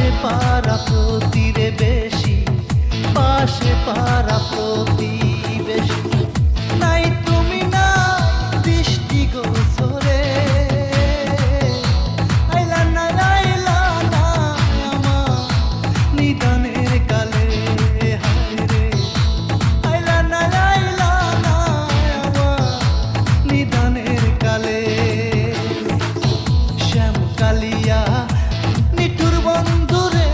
পাশে পারা প্রতিরে বেশি, পাশে পারা প্রতিবেশী নাই তুমি না দৃষ্টি গোচরে। আইলা না আমার নিদানের কালে, হায় রে আইলা না আমার নিদানের কালে। শ্যাম কালিয়া নিঠুর বন্ধুরে,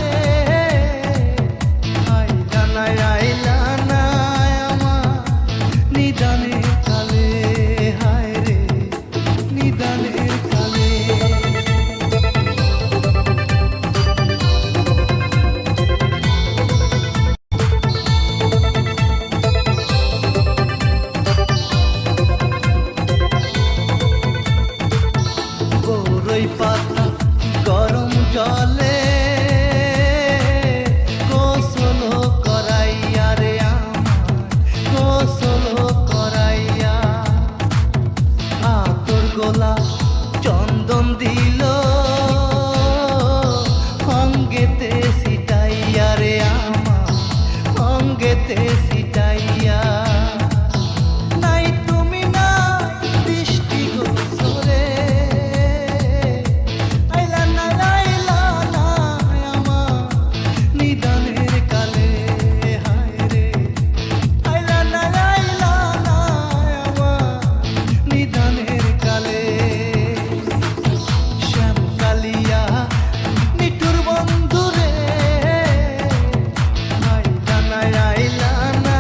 আইলা না আমার নিদানের কালে, হায় রে নিদানের কালে। বড়ই পাতা গরম জলে গোসল করাইয়া রে আমার, গোসল করাইয়া। আতর গোলা চন্দন দিল অঙ্গেতে সিটাইয়া রে আমার, অঙ্গেতে সিটাইয়া। নাই তুমি না দৃষ্টি গোচরে, আইলা না আমার নিদানের কালে, হায় রে আইলা না আমার নিদানের কালে। শ্যাম কালিয়া নিঠুর বন্ধুরে, আইলা না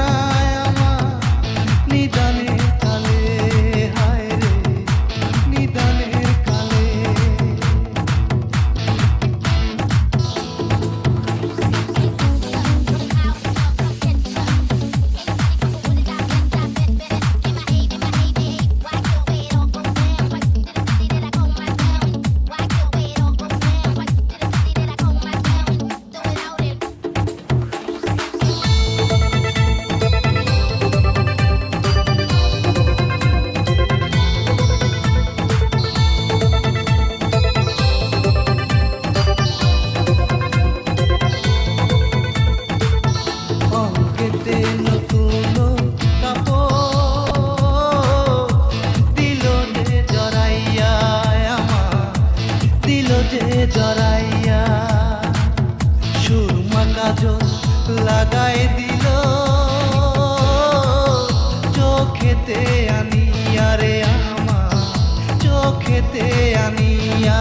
আমার নিদানের কালে, হায় রে নিদানের কালে। অঙ্গেতে নতুন কাপড় দিল যে জড়াইয়া আমার, দিল যে জড়াইয়া। সুরমা কাজল লাগাই দিল চোখেতে আনিয়া রে আমার, চোখেতে আনিয়া।